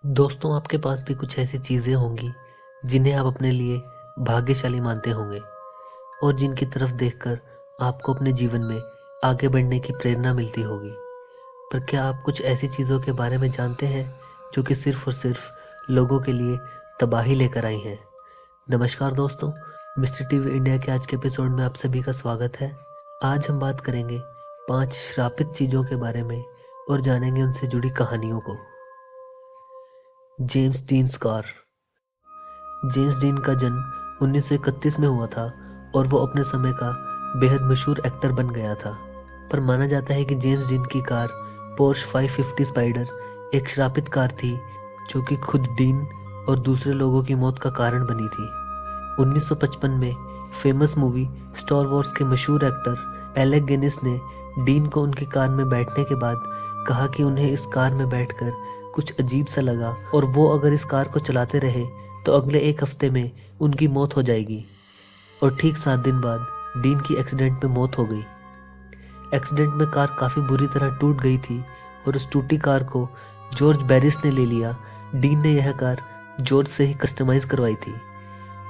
दोस्तों, आपके पास भी कुछ ऐसी चीज़ें होंगी जिन्हें आप अपने लिए भाग्यशाली मानते होंगे और जिनकी तरफ देखकर आपको अपने जीवन में आगे बढ़ने की प्रेरणा मिलती होगी। पर क्या आप कुछ ऐसी चीज़ों के बारे में जानते हैं जो कि सिर्फ और सिर्फ लोगों के लिए तबाही लेकर आई हैं? नमस्कार दोस्तों, मिस्टर टीवी इंडिया के आज के एपिसोड में आप सभी का स्वागत है। आज हम बात करेंगे 5 श्रापित चीज़ों के बारे में और जानेंगे उनसे जुड़ी कहानियों को। James dean scar. James dean का जन्म 1931 में हुआ था और वो अपने समय का बेहद मशहूर एक्टर बन गया था। पर माना जाता है कि जेम्स डीन की कार पोर्श 550 स्पाइडर एक श्रापित कार थी जो कि खुद डीन और दूसरे लोगों की मौत का कारण बनी थी। 1955 में फेमस मूवी स्टार वॉर्स के मशहूर एक्टर एलेक गिनेस ने डीन को उनकी कार में बैठने के बाद कहा कि उन्हें इस कार में बैठकर कुछ अजीब सा लगा और वो अगर इस कार को चलाते रहे तो अगले 1 हफ्ते में उनकी मौत हो जाएगी। और ठीक 7 दिन बाद डीन की एक्सीडेंट में मौत हो गई। एक्सीडेंट में कार काफ़ी बुरी तरह टूट गई थी और उस टूटी कार को जॉर्ज बैरिस ने ले लिया। डीन ने यह कार जॉर्ज से ही कस्टमाइज करवाई थी,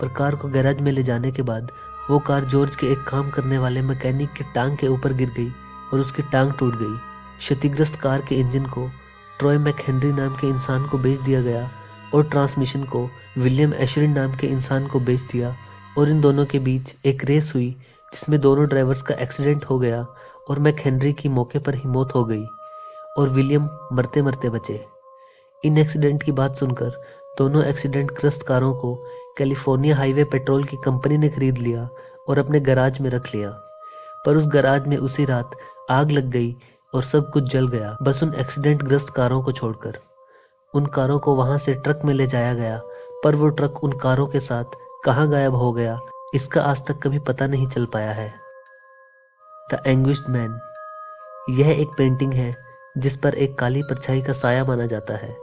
पर कार को गैराज में ले जाने के बाद वो कार जॉर्ज के एक काम करने वाले मैकेनिक की टांग के ऊपर गिर गई और उसकी टांग टूट गई। क्षतिग्रस्त कार के इंजन को ट्रॉय मैकहेनरी नाम के इंसान को बेच दिया गया और ट्रांसमिशन को विलियम एशरिन नाम के इंसान को बेच दिया और इन दोनों के बीच एक रेस हुई जिसमें दोनों ड्राइवर्स का एक्सीडेंट हो गया और मैकहेनरी की मौके पर ही मौत हो गई और विलियम मरते मरते बचे। इन एक्सीडेंट की बात सुनकर दोनों एक्सीडेंट ग्रस्त कारों को कैलिफोर्निया हाईवे पेट्रोल की कंपनी ने खरीद लिया और अपने गराज में रख लिया। पर उस गराज में उसी रात आग लग गई और सब कुछ जल गया, बस उन एक्सीडेंट ग्रस्त कारों को छोड़कर। उन कारों को वहां से ट्रक में ले जाया गया, पर वो ट्रक उन कारों के साथ कहाँ गायब हो गया इसका आज तक कभी पता नहीं चल पाया है। The anguished man. यह एक पेंटिंग है जिस पर एक काली परछाई का साया माना जाता है।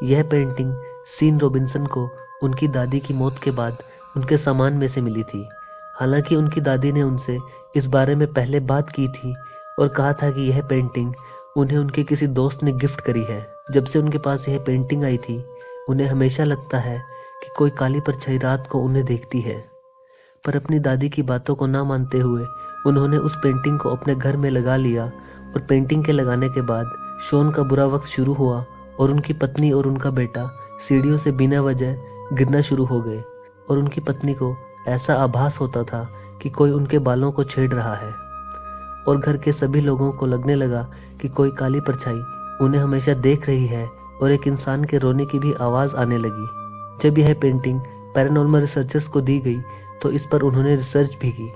यह पेंटिंग सीन रॉबिन्सन को उनकी दादी की मौत के बाद उनके सामान में से मिली थी। हालांकि उनकी दादी ने उनसे इस बारे में पहले बात की थी और कहा था कि यह पेंटिंग उन्हें उनके किसी दोस्त ने गिफ्ट करी है। जब से उनके पास यह पेंटिंग आई थी, उन्हें हमेशा लगता है कि कोई काली परछाई रात को उन्हें देखती है। पर अपनी दादी की बातों को ना मानते हुए उन्होंने उस पेंटिंग को अपने घर में लगा लिया और पेंटिंग के लगाने के बाद शॉन का बुरा वक्त शुरू हुआ और उनकी पत्नी और उनका बेटा सीढ़ियों से बिना वजह गिरना शुरू हो गए और उनकी पत्नी को ऐसा आभास होता था कि कोई उनके बालों को छेड़ रहा है और घर के सभी लोगों को लगने लगा कि कोई काली परछाई उन्हें हमेशा देख रही है और एक इंसान के रोने की भी आवाज़ आने लगी। जब यह पेंटिंग पैरानॉर्मल रिसर्चर्स को दी गई तो इस पर उन्होंने रिसर्च भी की।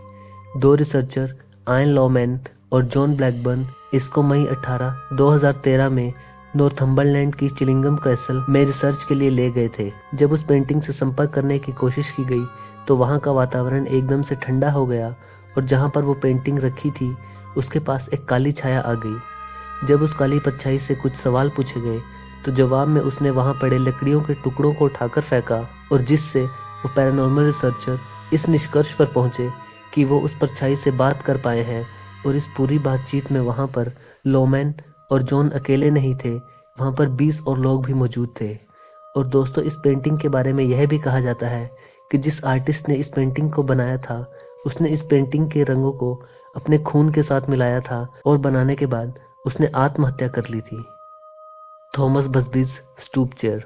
2 रिसर्चर आयन लॉमैन और जॉन ब्लैकबर्न इसको मई 18, 2013 में नॉर्थम्बरलैंड की चिलिंगम कैसल में रिसर्च के लिए ले गए थे। जब उस पेंटिंग से संपर्क करने की कोशिश की गई तो वहाँ का वातावरण एकदम से ठंडा हो गया और जहाँ पर वो पेंटिंग रखी थी उसके पास एक काली छाया आ गई। जब उस काली परछाई से कुछ सवाल पूछे गए तो जवाब में उसने वहाँ पड़े लकड़ियों के टुकड़ों को उठाकर फेंका और जिससे वो पैरानॉर्मल रिसर्चर इस निष्कर्ष पर पहुँचे कि वो उस परछाई से बात कर पाए हैं। और इस पूरी बातचीत में वहाँ पर लोमैन और जॉन अकेले नहीं थे, वहाँ पर 20 और लोग भी मौजूद थे। और दोस्तों, इस पेंटिंग के बारे में यह भी कहा जाता है कि जिस आर्टिस्ट ने इस पेंटिंग को बनाया था उसने इस पेंटिंग के रंगों को अपने खून के साथ मिलाया था और बनाने के बाद उसने आत्महत्या कर ली थी। Thomas Busby's stoop chair.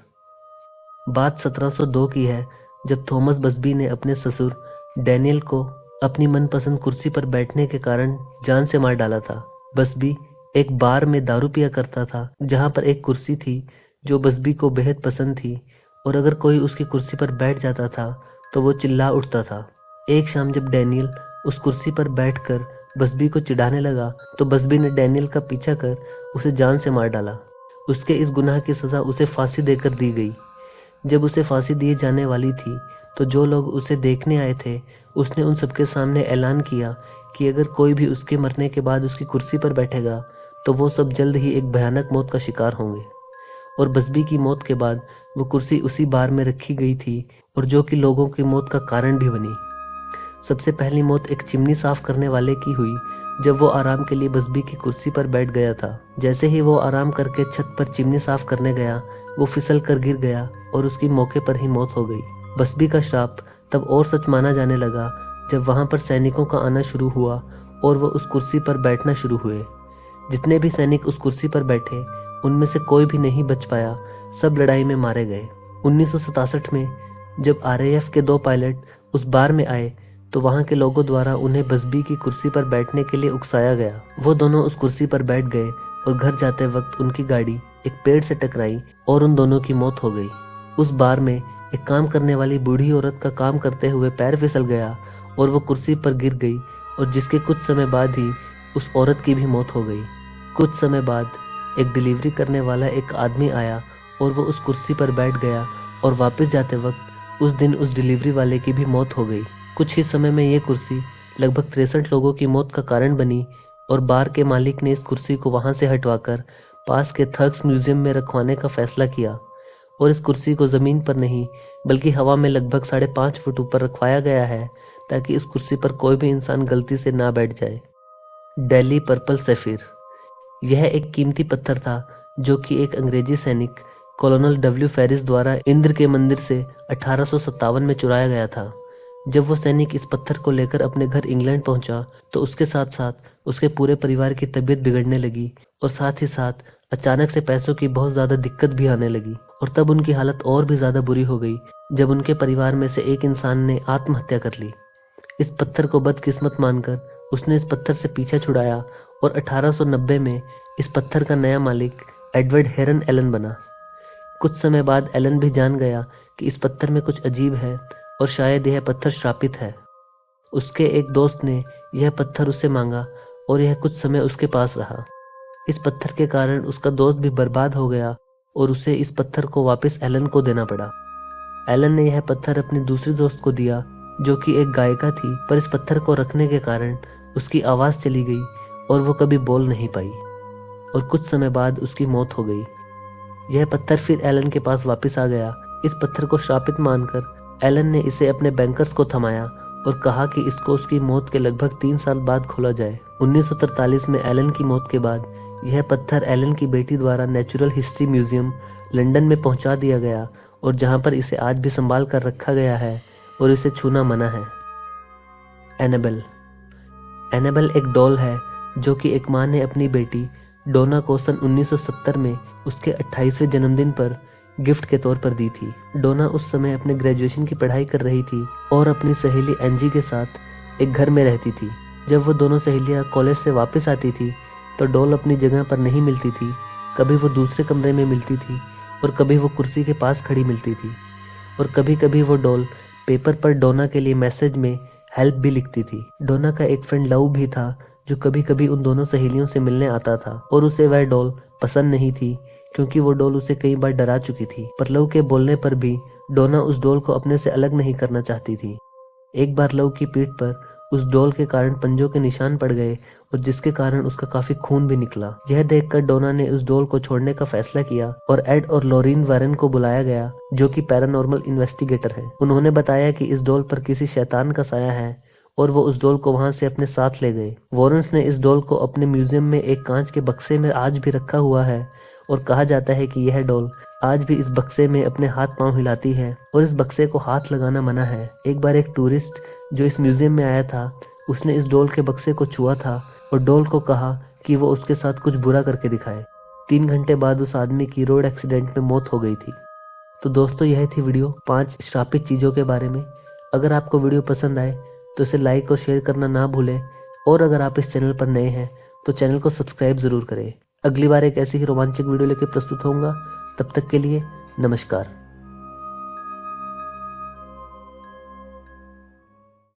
बात 1702 की है जब थॉमस बसबी ने अपने ससुर डैनियल को अपनी मनपसंद कुर्सी पर बैठने के कारण जान से मार डाला था। बसबी एक बार में दारू पिया करता था जहां पर एक कुर्सी थी जो बसबी को बेहद पसंद थी और अगर कोई उसकी कुर्सी पर बैठ जाता था तो वो चिल्ला उठता था। एक शाम जब डैनियल उस कुर्सी पर बैठकर बसबी को चिढ़ाने लगा तो बसबी ने डैनियल का पीछा कर उसे जान से मार डाला। उसके इस गुनाह की सज़ा उसे फांसी देकर दी गई। जब उसे फांसी दिए जाने वाली थी तो जो लोग उसे देखने आए थे उसने उन सबके सामने ऐलान किया कि अगर कोई भी उसके मरने के बाद उसकी कुर्सी पर बैठेगा तो वो सब जल्द ही एक भयानक मौत का शिकार होंगे। और बसबी की मौत के बाद वो कुर्सी उसी बार में रखी गई थी और जो कि लोगों की मौत का कारण भी बनी। सबसे पहली मौत एक चिमनी साफ करने वाले की हुई जब वो आराम के लिए बसबी की कुर्सी पर बैठ गया था। जैसे ही वो आराम करके छत पर चिमनी साफ करने गया, वो फिसल कर गिर गया और उसकी मौके पर ही मौत हो गई। बसबी का श्राप तब और सच माना जाने लगा जब वहां पर सैनिकों का आना शुरू हुआ और वो उस कुर्सी पर बैठना शुरू हुए। जितने भी सैनिक उस कुर्सी पर बैठे, उनमें से कोई भी नहीं बच पाया, सब लड़ाई में मारे गए। 1967 में जब आरएएफ के 2 पायलट उस बार में आए तो वहां के लोगों द्वारा उन्हें बसबी की कुर्सी पर बैठने के लिए उकसाया गया। वो दोनों उस कुर्सी पर बैठ गए और घर जाते वक्त उनकी गाड़ी एक पेड़ से टकराई और उन दोनों की मौत हो गई। उस बार में एक काम करने वाली बूढ़ी औरत का काम करते हुए पैर फिसल गया और वो कुर्सी पर गिर गई और जिसके कुछ समय बाद ही उस औरत की भी मौत हो गई। कुछ समय बाद एक डिलीवरी करने वाला एक आदमी आया और वो उस कुर्सी पर बैठ गया और वापस जाते वक्त उस दिन उस डिलीवरी वाले की भी मौत हो गई। कुछ ही समय में ये कुर्सी लगभग 63 लोगों की मौत का कारण बनी और बार के मालिक ने इस कुर्सी को वहां से हटवाकर पास के थर्क्स म्यूजियम में रखवाने का फैसला किया और इस कुर्सी को ज़मीन पर नहीं बल्कि हवा में लगभग 5.5 फुट ऊपर रखवाया गया है ताकि इस कुर्सी पर कोई भी इंसान गलती से ना बैठ जाए। दिल्ली पर्पल सफ़ीर, यह एक कीमती पत्थर था जो कि एक अंग्रेजी सैनिक कॉलोनल डब्ल्यू फेरिस द्वारा इंद्र के मंदिर से 1857 में चुराया गया था। जब वो सैनिक इस पत्थर को लेकर अपने घर इंग्लैंड पहुंचा तो उसके साथ साथ उसके पूरे परिवार की तबीयत बिगड़ने लगी और साथ ही साथ अचानक से पैसों की बहुत ज़्यादा दिक्कत भी आने लगी और तब उनकी हालत और भी ज़्यादा बुरी हो गई जब उनके परिवार में से एक इंसान ने आत्महत्या कर ली। इस पत्थर को बदकिस्मत मानकर उसने इस पत्थर से पीछा छुड़ाया और 1890 में इस पत्थर का नया मालिक एडवर्ड हेरन एलन बना। कुछ समय बाद एलन भी जान गया कि इस पत्थर में कुछ अजीब है और शायद यह पत्थर श्रापित है। उसके एक दोस्त ने यह पत्थर उससे मांगा और यह कुछ समय उसके पास रहा। इस पत्थर के कारण उसका दोस्त भी बर्बाद हो गया और उसे इस पत्थर को वापस एलन को देना पड़ा। एलन ने यह पत्थर अपनी दूसरी दोस्त को दिया जो कि एक गायिका थी, पर इस पत्थर को रखने के कारण उसकी आवाज़ चली गई और वो कभी बोल नहीं पाई और कुछ समय बाद उसकी मौत हो गई। यह पत्थर फिर एलन के पास वापस आ गया। इस पत्थर को श्रापित मानकर एलन ने इसे अपने बैंकर्स को थमाया और कहा कि इसको उसकी मौत के लगभग 3 साल बाद खोला जाए। 1943 में एलन की मौत के बाद यह पत्थर एलन की बेटी द्वारा नेचुरल हिस्ट्री म्यूजियम लंदन में पहुंचा दिया गया और जहां पर इसे आज भी संभाल कर रखा गया है और इसे छूना मना है। एनाबेल, एनाबेल एक डॉल है जो कि एक माँ ने अपनी बेटी डोना को सन 1970 में उसके 28वें जन्मदिन पर गिफ्ट के तौर पर दी थी। डोना उस समय अपने ग्रेजुएशन की पढ़ाई कर रही थी और अपनी सहेली एंजी के साथ एक घर में रहती थी। जब वो दोनों सहेलियां कॉलेज से वापस आती थी तो डॉल अपनी जगह पर नहीं मिलती थी। कभी वो दूसरे कमरे में मिलती थी और कभी वो कुर्सी के पास खड़ी मिलती थी और कभी कभी वो डॉल पेपर पर डोना के लिए मैसेज में हेल्प भी लिखती थी। डोना का एक फ्रेंड लव भी था जो कभी कभी उन दोनों सहेलियों से मिलने आता था और उसे वह डॉल पसंद नहीं थी क्योंकि वो डॉल उसे कई बार डरा चुकी थी। पर लव के बोलने पर भी डोना उस डॉल को अपने से अलग नहीं करना चाहती थी। एक बार लव की पीठ पर उस डॉल के कारण पंजों के निशान पड़ गए और जिसके कारण उसका काफी खून भी निकला। यह देखकर डोना ने उस डॉल को छोड़ने का फैसला किया और एड और लॉरीन वारेन को बुलाया गया जो कि पैरानॉर्मल इन्वेस्टिगेटर है। उन्होंने बताया कि इस डॉल पर किसी शैतान का साया है और वो उस डॉल को वहां से अपने साथ ले गए। वॉरेंस ने इस डॉल को अपने म्यूजियम में एक कांच के बक्से में आज भी रखा हुआ है और कहा जाता है कि यह डॉल आज भी इस बक्से में अपने हाथ पांव हिलाती है और इस बक्से को हाथ लगाना मना है। एक बार एक टूरिस्ट जो इस म्यूजियम में आया था उसने इस डॉल के बक्से को छुआ था और डॉल को कहा कि वो उसके साथ कुछ बुरा करके दिखाए। 3 घंटे बाद उस आदमी की रोड एक्सीडेंट में मौत हो गई थी। तो दोस्तों यह थी वीडियो 5 श्रापित चीज़ों के बारे में। अगर आपको वीडियो पसंद आए तो इसे लाइक और शेयर करना ना भूलें और अगर आप इस चैनल पर नए हैं तो चैनल को सब्सक्राइब ज़रूर करें। अगली बार एक ऐसी ही रोमांचक वीडियो लेकर प्रस्तुत होऊंगा। तब तक के लिए नमस्कार।